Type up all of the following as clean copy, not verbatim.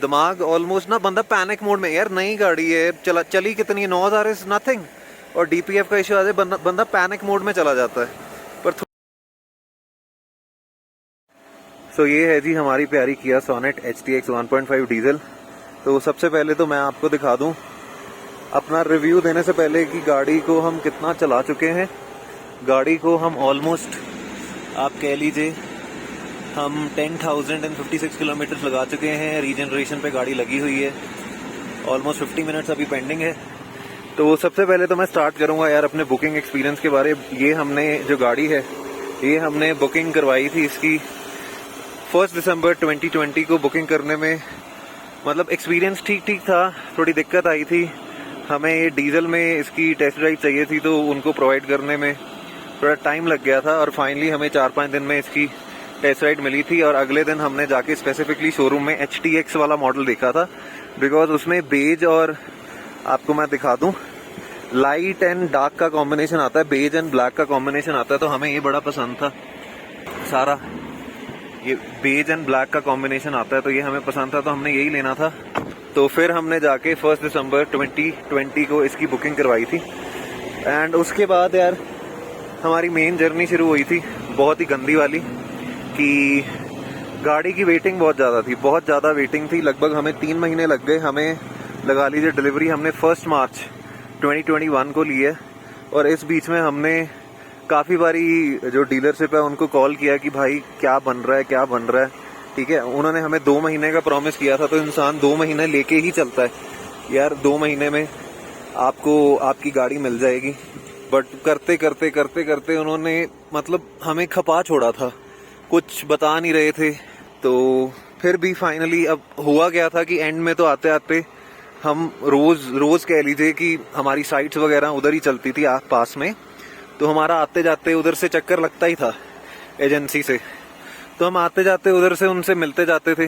दिमाग ऑलमोस्ट ना, बंदा पैनिक मोड में। यार नई गाड़ी है, चली कितनी है, 9000 इज नथिंग, और DPF का इशू आ जाए बंदा पैनिक मोड में चला जाता है। पर सो ये है जी हमारी प्यारी किया सोनेट HTX 1.5 डीजल। तो सबसे पहले तो मैं आपको दिखा दूं अपना रिव्यू देने से पहले कि गाड़ी को हम कितना चला चुके हैं। गाड़ी को हम ऑलमोस्ट आप कह लीजिए हम 10,056 किलोमीटर लगा चुके हैं। रीजनरेशन पे गाड़ी लगी हुई है, ऑलमोस्ट 50 मिनट्स अभी पेंडिंग है। तो सबसे पहले तो मैं स्टार्ट करूंगा यार अपने बुकिंग एक्सपीरियंस के बारे। ये हमने जो गाड़ी है ये हमने बुकिंग करवाई थी इसकी 1 दिसंबर 2020 को। बुकिंग करने में मतलब एक्सपीरियंस ठीक ठीक था, थोड़ी दिक्कत आई थी हमें। ये डीजल में इसकी टेस्ट ड्राइव चाहिए थी तो उनको प्रोवाइड करने में थोड़ा टाइम लग गया था, और फाइनली हमें 4-5 दिन में इसकी टेस्ट राइड मिली थी। और अगले दिन हमने जाके स्पेसिफिकली शोरूम में HTX वाला मॉडल देखा था, बिकॉज उसमें बेज और आपको मैं दिखा दूं लाइट एंड डार्क का कॉम्बिनेशन आता है, बेज एंड ब्लैक का कॉम्बिनेशन आता है। तो हमें ये बड़ा पसंद था, सारा ये बेज एंड ब्लैक का कॉम्बिनेशन आता है तो ये हमें पसंद था, तो हमने यही लेना था। तो फिर हमने जाके 1 दिसंबर 2020 को इसकी बुकिंग करवाई थी। एंड उसके बाद यार हमारी मेन जर्नी शुरू हुई थी, बहुत ही गंदी वाली, कि गाड़ी की वेटिंग बहुत ज़्यादा थी, बहुत ज़्यादा वेटिंग थी। लगभग हमें 3 महीने लग गए। हमें लगा लीजिए डिलीवरी हमने 1 मार्च 2021 को ली है, और इस बीच में हमने काफ़ी बारी जो डीलरशिप है उनको कॉल किया कि भाई क्या बन रहा है, क्या बन रहा है। ठीक है, उन्होंने हमें 2 महीने का प्रॉमिस किया था, तो इंसान 2 महीने लेके ही चलता है यार, 2 महीने में आपको आपकी गाड़ी मिल जाएगी। बट करते करते करते करते उन्होंने मतलब हमें खपा छोड़ा था, कुछ बता नहीं रहे थे। तो फिर भी फाइनली अब हुआ गया था कि एंड में तो आते आते हम रोज कह लीजिए कि हमारी साइट्स वगैरह उधर ही चलती थी आस पास में, तो हमारा आते जाते उधर से चक्कर लगता ही था एजेंसी से। तो हम आते जाते उधर से उनसे मिलते जाते थे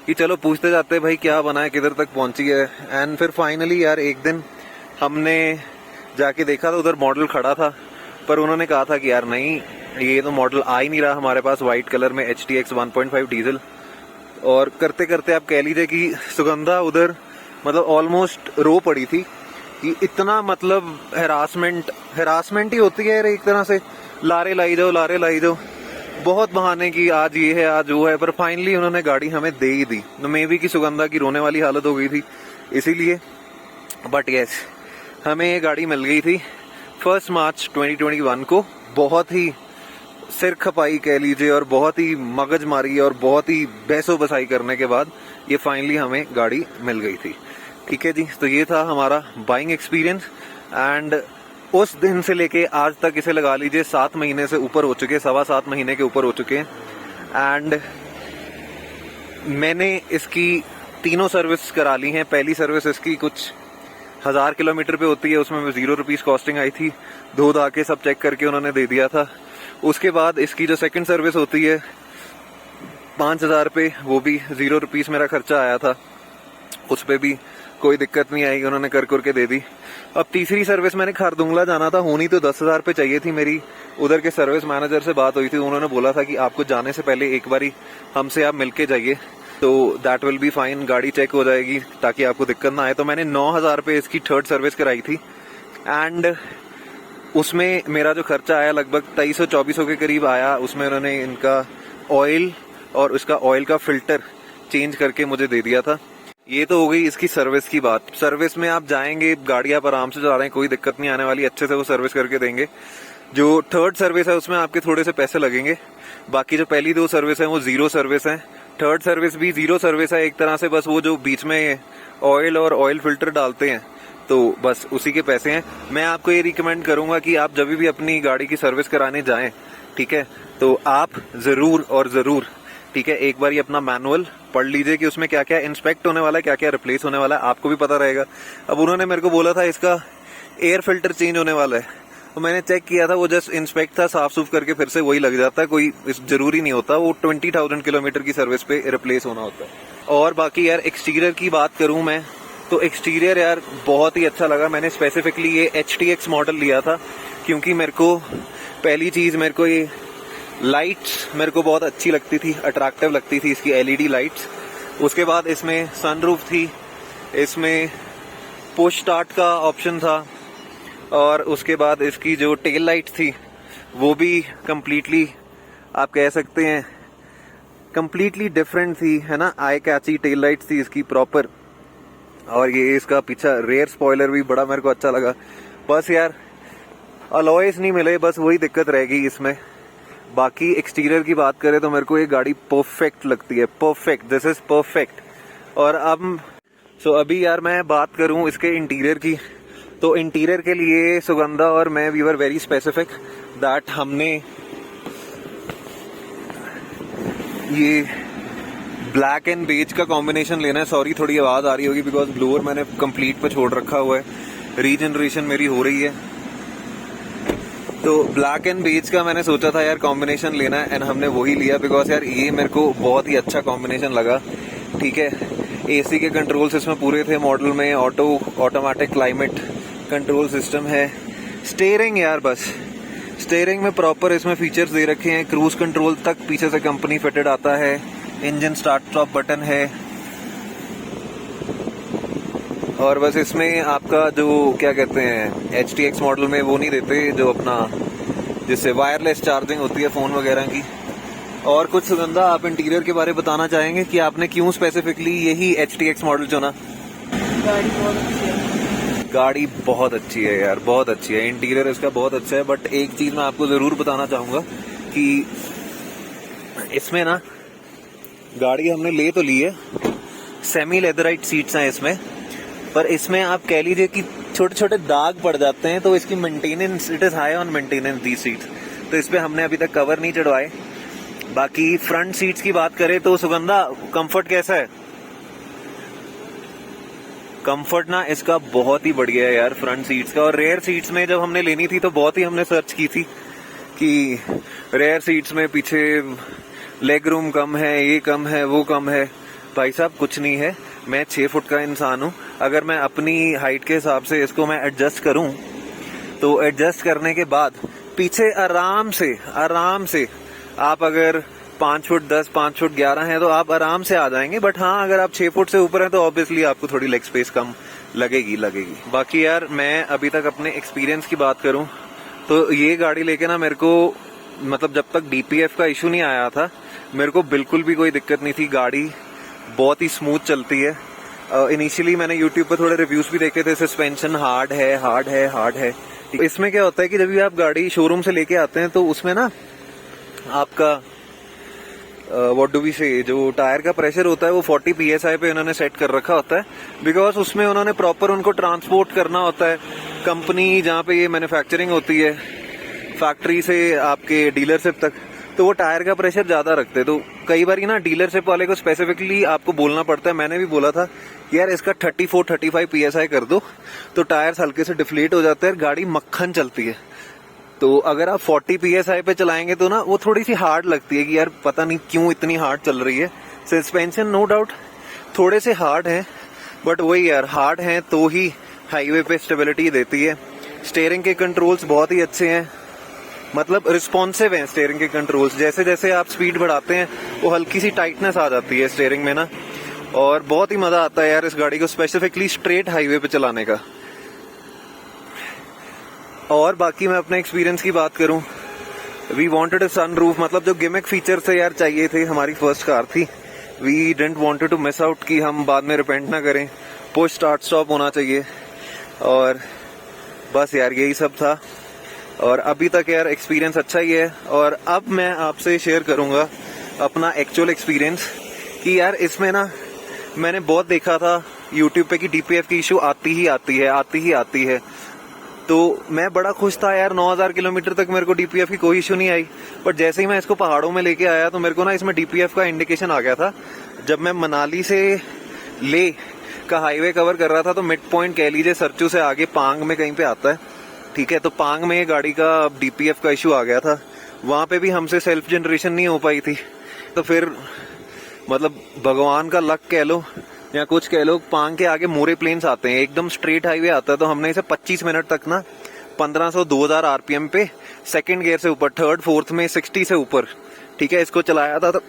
कि चलो पूछते जाते भाई क्या बना है, किधर तक पहुंची है। एंड फिर फाइनली यार एक दिन हमने जाके देखा तो उधर मॉडल खड़ा था, पर उन्होंने कहा था कि यार नहीं, ये तो मॉडल आ ही नहीं रहा हमारे पास व्हाइट कलर में HTX 1.5 डीजल। और करते करते आप कह लीजिए कि सुगंधा उधर मतलब ऑलमोस्ट रो पड़ी थी कि इतना मतलब हेरासमेंट ही होती है एक तरह से, लारे लाई जाओ, बहुत बहाने की आज ये है आज वो है। पर फाइनली उन्होंने गाड़ी हमें दे ही दी। तो मे बी की सुगंधा की रोने वाली हालत हो गई थी इसीलिए, बट यस हमें ये गाड़ी मिल गई थी 1 मार्च 2021 को। बहुत ही सिर खपाई कह लीजिए और बहुत ही मगज मारी और बहुत ही बहसो बसाई करने के बाद ये फाइनली हमें गाड़ी मिल गई थी। ठीक है जी, तो ये था हमारा बाइंग एक्सपीरियंस। एंड उस दिन से लेके आज तक इसे लगा लीजिए 7 महीने से ऊपर हो चुके, 7.25 महीने के ऊपर हो चुके हैं। एंड मैंने इसकी 3 सर्विस करा ली हैं। पहली सर्विस इसकी कुछ 1000 किलोमीटर पे होती है, उसमें 0 रुपीज कॉस्टिंग आई थी, धो धा के सब चेक करके उन्होंने दे दिया था। उसके बाद इसकी जो सेकंड सर्विस होती है 5000 पे, वो भी 0 रुपीज मेरा खर्चा आया था, उस पे भी कोई दिक्कत नहीं आई, उन्होंने कर के दे दी। अब तीसरी सर्विस मैंने खारदुंगला जाना था, होनी तो 10,000 पे चाहिए थी। मेरी उधर के सर्विस मैनेजर से बात हुई थी, उन्होंने बोला था कि आपको जाने से पहले एक बारी हमसे आप मिलके जाइए, तो दैट विल बी फाइन, गाड़ी चेक हो जाएगी ताकि आपको दिक्कत ना आए। तो मैंने 9000 पे इसकी 3rd सर्विस कराई थी। एंड उसमें मेरा जो खर्चा आया लगभग 2300-2400 के करीब आया। उसमें उन्होंने इनका ऑयल और उसका ऑयल का फिल्टर चेंज करके मुझे दे दिया था। ये तो हो गई इसकी सर्विस की बात। सर्विस में आप जाएंगे, गाड़ी आप आराम से चला रहे हैं, कोई दिक्कत नहीं आने वाली, अच्छे से वो सर्विस करके देंगे। जो 3rd सर्विस है उसमें आपके थोड़े से पैसे लगेंगे, बाकी जो पहली 2 सर्विस है वो 0 सर्विस है। 3rd सर्विस भी 0 सर्विस है एक तरह से, बस वो जो बीच में ऑयल और ऑयल फिल्टर डालते हैं तो बस उसी के पैसे हैं। मैं आपको ये रिकमेंड करूंगा कि आप जब भी अपनी गाड़ी की सर्विस कराने जाएं, ठीक है, तो आप जरूर ठीक है एक बार ये अपना मैनुअल पढ़ लीजिए कि उसमें क्या क्या इंस्पेक्ट होने वाला है, क्या क्या रिप्लेस होने वाला है, आपको भी पता रहेगा। अब उन्होंने मेरे को बोला था इसका एयर फिल्टर चेंज होने वाला है, तो मैंने चेक किया था, वो जस्ट इंस्पेक्ट था, साफ सूफ करके फिर से वही लग जाता है, कोई जरूरी नहीं होता, वो 20,000 किलोमीटर की सर्विस पे रिप्लेस होना होता है। और बाकी यार एक्सटीरियर की बात करूं मैं तो एक्सटीरियर यार बहुत ही अच्छा लगा। मैंने स्पेसिफिकली ये HTX मॉडल लिया था क्योंकि मेरे को पहली चीज, मेरे को ये लाइट्स मेरे को बहुत अच्छी लगती थी, अट्रैक्टिव लगती थी इसकी LED लाइट्स। उसके बाद इसमें सनरूफ थी, इसमें पुश स्टार्ट का ऑप्शन था, और उसके बाद इसकी जो टेल लाइट थी वो भी कम्प्लीटली आप कह सकते हैं कम्प्लीटली डिफरेंट थी, है ना। आई कैची टेल लाइट थी इसकी प्रॉपर। और ये इसका पीछा रेयर स्पॉइलर भी बड़ा मेरे को अच्छा लगा। बस यार अलॉयस नहीं मिले, बस वही दिक्कत रहेगी इसमें। बाकी एक्सटीरियर की बात करें तो मेरे को ये गाड़ी परफेक्ट लगती है, परफेक्ट, दिस इज परफेक्ट। और अब अभी यार मैं बात करूं इसके इंटीरियर की, तो इंटीरियर के लिए सुगंधा और मैं we were very specific that हमने ये ब्लैक एंड बेज का कॉम्बिनेशन लेना है। सॉरी थोड़ी आवाज आ रही होगी बिकॉज ब्लोअर मैंने कंप्लीट पे छोड़ रखा हुआ है, रीजनरेशन मेरी हो रही है। तो ब्लैक एंड बेज का मैंने सोचा था यार कॉम्बिनेशन लेना है, एंड हमने वही लिया बिकॉज यार ये मेरे को बहुत ही अच्छा कॉम्बिनेशन लगा। ठीक है, एसी के कंट्रोल्स इसमें पूरे थे मॉडल में, ऑटोमेटिक क्लाइमेट कंट्रोल सिस्टम है। स्टीयरिंग यार बस स्टीयरिंग में प्रॉपर इसमें फीचर्स दे रखे हैं, क्रूज कंट्रोल तक पीछे से कंपनी फिटेड आता है, इंजन स्टार्ट स्टॉप बटन है। और बस इसमें आपका जो क्या कहते हैं HTX मॉडल में वो नहीं देते जो अपना जिससे वायरलेस चार्जिंग होती है फोन वगैरह की। और कुछ सुगंधा आप इंटीरियर के बारे में बताना चाहेंगे कि आपने क्यों स्पेसिफिकली यही HTX मॉडल चुना? गाड़ी बहुत अच्छी है यार, बहुत अच्छी है, इंटीरियर इसका बहुत अच्छा है। बट एक चीज मैं आपको जरूर बताना चाहूंगा कि इसमें ना गाड़ी हमने ले तो ली है, सेमी लेदराइट सीट्स हैं इसमें, पर इसमें आप कह लीजिए कि छोटे छोटे दाग पड़ जाते हैं, तो इसकी maintenance, it is high on maintenance the seats, तो इस पे हमने अभी तक कवर नहीं चढ़वाए। बाकी फ्रंट सीट्स की बात करें तो सुगंधा कंफर्ट कैसा है? कंफर्ट ना इसका बहुत ही बढ़िया है यार फ्रंट सीट्स का। और रेयर सीट्स में जब हमने लेनी थी तो बहुत ही हमने सर्च की थी कि रेयर सीट्स में पीछे लेग रूम कम है, ये कम है, वो कम है। भाई साहब कुछ नहीं है, मैं 6 फुट का इंसान हूं, अगर मैं अपनी हाइट के हिसाब से इसको मैं एडजस्ट करूं तो एडजस्ट करने के बाद पीछे आराम से आप अगर 5 फुट 10, 5 फुट 11 है तो आप आराम से आ जाएंगे। बट हाँ, अगर आप 6 फुट से ऊपर हैं तो ऑब्वियसली आपको थोड़ी लेग स्पेस कम लगेगी। बाकी यार मैं अभी तक अपने एक्सपीरियंस की बात करूं तो ये गाड़ी लेके ना मेरे को मतलब जब तक DPF का इशू नहीं आया था मेरे को बिल्कुल भी कोई दिक्कत नहीं थी। गाड़ी बहुत ही स्मूथ चलती है। इनिशियली मैंने यूट्यूब पर थोड़े रिव्यूज भी देखे थे, सस्पेंशन हार्ड है। इसमें क्या होता है कि जब भी आप गाड़ी शोरूम से लेके आते हैं तो उसमें ना आपका व्हाट डू वी से जो टायर का प्रेशर होता है वो 40 PSI पे उन्होंने सेट कर रखा होता है, बिकॉज उसमें उन्होंने प्रॉपर उनको ट्रांसपोर्ट करना होता है। कंपनी जहाँ पे ये मैन्युफैक्चरिंग होती है फैक्ट्री से आपके डीलरशिप तक, तो वो टायर का प्रेशर ज्यादा रखते हैं। तो कई बार ना डीलरशिप वाले को स्पेसिफिकली आपको बोलना पड़ता है। मैंने भी बोला था यार इसका 34-35 PSI कर दो, तो टायर्स हल्के से डिफ्लेट हो जाते हैं, गाड़ी मक्खन चलती है। तो अगर आप 40 PSI पे चलाएंगे तो ना वो थोड़ी सी हार्ड लगती है कि यार पता नहीं क्यों इतनी हार्ड चल रही है। सस्पेंशन नो डाउट थोड़े से हार्ड हैं, बट वही यार हार्ड हैं तो ही हाईवे पे स्टेबिलिटी देती है। स्टीयरिंग के कंट्रोल्स बहुत ही अच्छे हैं, मतलब रिस्पॉन्सिव हैं स्टीयरिंग के कंट्रोल्स। जैसे जैसे आप स्पीड बढ़ाते हैं वो हल्की सी टाइटनेस आ जाती है स्टीयरिंग में ना, और बहुत ही मजा आता है यार इस गाड़ी को स्पेसिफिकली स्ट्रेट हाईवे पे चलाने का। और बाकी मैं अपने एक्सपीरियंस की बात करूं, वी वांटेड अ सनरूफ, मतलब जो गिमिक फीचर से यार चाहिए थे, हमारी फर्स्ट कार थी, we didn't wanted to miss out कि हम बाद में रिपेंट ना करें। पुश स्टार्ट स्टॉप होना चाहिए, और बस यार यही सब था। और अभी तक यार एक्सपीरियंस अच्छा ही है। और अब मैं आपसे शेयर करूंगा अपना एक्चुअल एक्सपीरियंस कि यार इसमें ना मैंने बहुत देखा था यूट्यूब पे कि DPF की इशू आती ही है। तो मैं बड़ा खुश था यार, 9000 किलोमीटर तक मेरे को DPF की कोई इशू नहीं आई। बट जैसे ही मैं इसको पहाड़ों में लेके आया तो मेरे को ना इसमें DPF का इंडिकेशन आ गया था। जब मैं मनाली से ले का हाईवे कवर कर रहा था तो मिड पॉइंट कह लीजिए सरचू से आगे पांग में कहीं पे आता है, ठीक है, तो पांग में गाड़ी का DPF का इशू आ गया था। वहां पे भी हमसे सेल्फ जनरेशन नहीं हो पाई थी। तो फिर मतलब भगवान का लक कह लो या कुछ कह लो, पांग के आगे मोरे प्लेन्स आते हैं, एकदम स्ट्रेट हाईवे आता है। तो हमने इसे 25 मिनट तक ना 1500-2000 RPM पे सेकंड गियर से ऊपर, थर्ड फोर्थ में 60 से ऊपर, ठीक है, इसको चलाया था। तो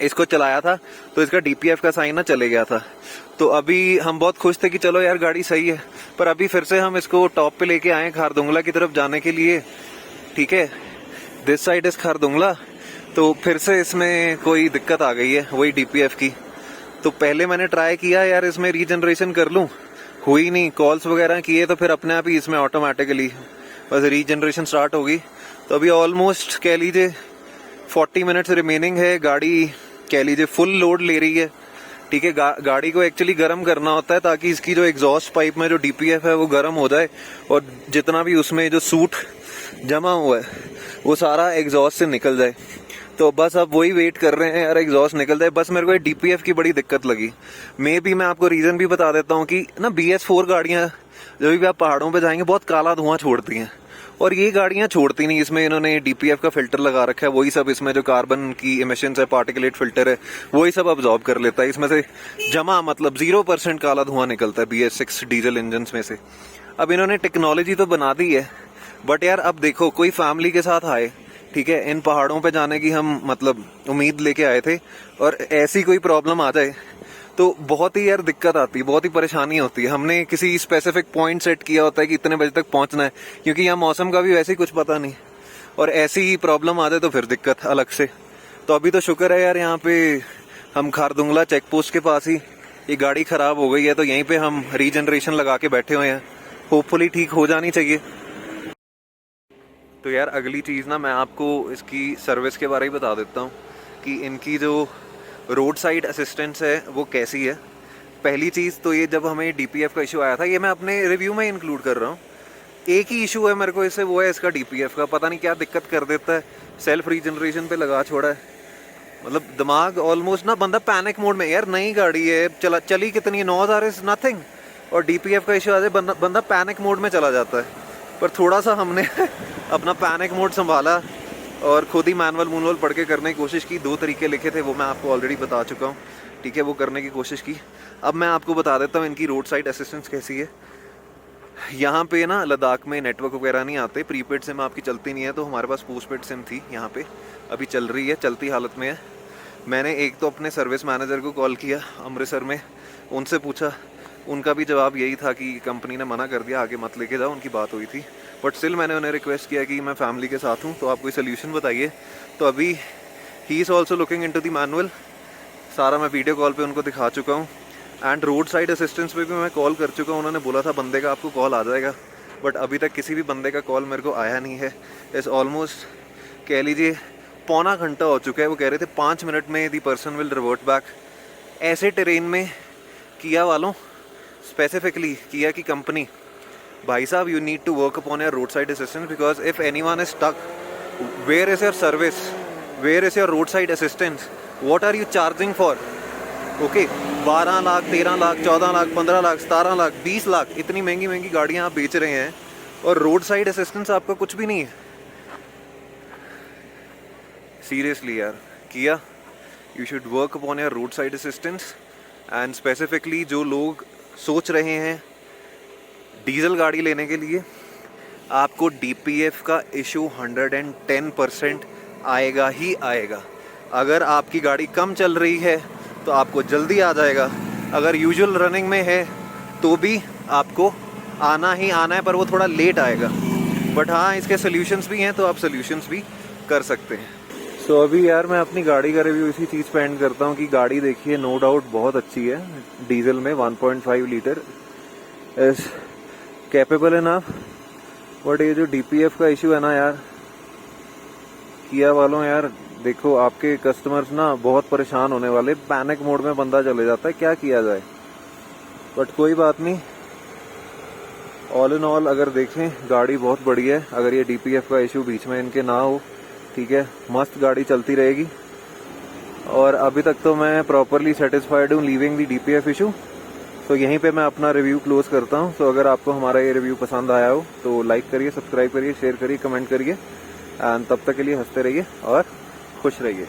इसको चलाया था तो इसका DPF का साइन ना चले गया था। तो अभी हम बहुत खुश थे कि चलो यार गाड़ी सही है, पर अभी फिर से हम इसको टॉप पे लेके आए खारदुंगला की तरफ जाने के लिए। ठीक है, दिस साइड इज खारदुंगला। तो फिर से इसमें कोई दिक्कत आ गई है वही DPF की। तो पहले मैंने ट्राई किया यार इसमें रीजनरेशन कर लूं, हुई नहीं। कॉल्स वगैरह किए तो फिर अपने आप ही इसमें ऑटोमेटिकली बस रीजनरेशन स्टार्ट होगी। तो अभी ऑलमोस्ट कह लीजिए 40 मिनट्स रिमेनिंग है। गाड़ी कह लीजिए फुल लोड ले रही है। ठीक है, गाड़ी को एक्चुअली गर्म करना होता है ताकि इसकी जो एग्जॉस्ट पाइप में जो DPF है वो गर्म हो जाए और जितना भी उसमें जो सूट जमा हुआ है वो सारा एग्जॉस्ट से निकल जाए। तो बस अब वही वेट कर रहे हैं यार एग्जॉस्ट निकल जाए। बस मेरे को DPF की बड़ी दिक्कत लगी। मैं आपको रीजन भी बता देता हूँ कि ना BS4 गाड़ियां जब भी आप पहाड़ों पे जाएंगे बहुत काला धुआं छोड़ती हैं, और ये गाड़ियां छोड़ती नहीं। इसमें इन्होंने DPF का फिल्टर लगा रखा है, वही सब इसमें जो कार्बन की इमिशंस है, पार्टिकुलेट फिल्टर है, वही सब अब्जॉर्ब कर लेता है। इसमें से जमा मतलब 0% काला धुआं निकलता है BS6 डीजल इंजन में से। अब इन्होंने टेक्नोलॉजी तो बना दी है, बट यार अब देखो कोई फैमिली के साथ आए, ठीक है, इन पहाड़ों पे जाने की हम मतलब उम्मीद लेके आए थे, और ऐसी कोई प्रॉब्लम आ जाए तो बहुत ही यार दिक्कत आती है, बहुत ही परेशानी होती है। हमने किसी स्पेसिफिक पॉइंट सेट किया होता है कि इतने बजे तक पहुंचना है, क्योंकि यहाँ मौसम का भी वैसे ही कुछ पता नहीं, और ऐसी ही प्रॉब्लम आ जाए तो फिर दिक्कत अलग से। तो अभी तो शुक्र है यार यहाँ पे हम खारदुंगला चेक पोस्ट के पास ही, ये गाड़ी खराब हो गई है तो यहीं पे हम रीजनरेशन लगा के बैठे हुए हैं। होपफुली ठीक हो जानी चाहिए। तो यार अगली चीज़ ना मैं आपको इसकी सर्विस के बारे में बता देता हूँ कि इनकी जो रोड साइड असिस्टेंस है वो कैसी है। पहली चीज़ तो ये, जब हमें DPF का इशू आया था, ये मैं अपने रिव्यू में इंक्लूड कर रहा हूँ, एक ही इशू है मेरे को इससे, वो है इसका DPF का। पता नहीं क्या दिक्कत कर देता है, सेल्फ रीजनरेशन पे लगा छोड़ा है। मतलब दिमाग ऑलमोस्ट ना, बंदा पैनिक मोड में, यार नई गाड़ी है, चली कितनी 9,000 इज नथिंग, और DPF का इशू आ जाए बंदा पैनिक मोड में चला जाता है। पर थोड़ा सा हमने अपना पैनिक मोड संभाला और खुद ही मैनुअल पढ़ के करने की कोशिश की। 2 तरीके लिखे थे, वो मैं आपको ऑलरेडी बता चुका हूँ। ठीक है, वो करने की कोशिश की। अब मैं आपको बता देता हूँ इनकी रोड साइड असिस्टेंस कैसी है। यहाँ पे ना लद्दाख में नेटवर्क वगैरह नहीं आते, प्रीपेड सिम आपकी चलती नहीं है, तो हमारे पास पोस्टपेड सिम थी यहाँ पे, अभी चल रही है, चलती हालत में है। मैंने एक तो अपने सर्विस मैनेजर को कॉल किया अमृतसर में, उनसे पूछा, उनका भी जवाब यही था कि कंपनी ने मना कर दिया, आगे मत लेके जाओ, उनकी बात हुई थी। बट स्टिल मैंने उन्हें रिक्वेस्ट किया कि मैं फैमिली के साथ हूँ तो आप कोई सोल्यूशन बताइए। तो अभी he is also looking into the manual, सारा मैं वीडियो कॉल पे उनको दिखा चुका हूँ। एंड रोड साइड असिस्टेंस पे भी मैं कॉल कर चुका हूँ, उन्होंने बोला था बंदे का आपको कॉल आ जाएगा, बट अभी तक किसी भी बंदे का कॉल मेरे को आया नहीं है। इस ऑलमोस्ट कह लीजिए पौना घंटा हो चुका है। वो कह रहे थे 5 मिनट में the person will revert back. ऐसे टेरेन में किया वालों स्पेसिफिकली किया कि कंपनी, भाई साहब you need to work upon your road side assistance, because if anyone is stuck, where is your service, where is your road side assistance, what are you charging for? Okay, 12 lakh, 13 lakh, 14 lakh, 15 lakh, 17 lakh, 20 lakh, इतनी महंगी महंगी गाड़ियाँ आप बेच रहे हैं और रोड साइड असिस्टेंस आपका कुछ भी नहीं है। सीरियसली यार, किया, you should work upon your road side assistance. And specifically जो लोग सोच रहे हैं डीजल गाड़ी लेने के लिए, आपको DPF का इशू 110% आएगा ही आएगा। अगर आपकी गाड़ी कम चल रही है तो आपको जल्दी आ जाएगा, अगर यूजुअल रनिंग में है तो भी आपको आना ही आना है, पर वो थोड़ा लेट आएगा। बट हाँ, इसके सोल्यूशंस भी हैं, तो आप सोल्यूशंस भी कर सकते हैं। सो अभी यार मैं अपनी गाड़ी का रिव्यू इसी चीज़ पे एंड करता हूँ कि गाड़ी देखिए नो डाउट बहुत अच्छी है, डीजल में 1.5 litre is capable enough. But ये जो DPF का इशू है ना यार, किया वालों यार, देखो आपके कस्टमर्स ना बहुत परेशान होने वाले, पैनिक मोड में बंदा चले जाता है, क्या किया जाए। बट कोई बात नहीं, ऑल इन ऑल अगर देखें गाड़ी बहुत बढ़िया है। अगर ये DPF का इशू बीच में इनके ना हो, ठीक है, मस्त गाड़ी चलती रहेगी। और अभी तक तो मैं प्रॉपरली सेटिस्फाइड हूँ लीविंग दी DPF इशू। तो यहीं पे मैं अपना रिव्यू क्लोज करता हूँ। तो अगर आपको हमारा ये रिव्यू पसंद आया हो तो लाइक करिए, सब्सक्राइब करिए, शेयर करिए, कमेंट करिए। एंड तब तक के लिए हंसते रहिए और खुश रहिए।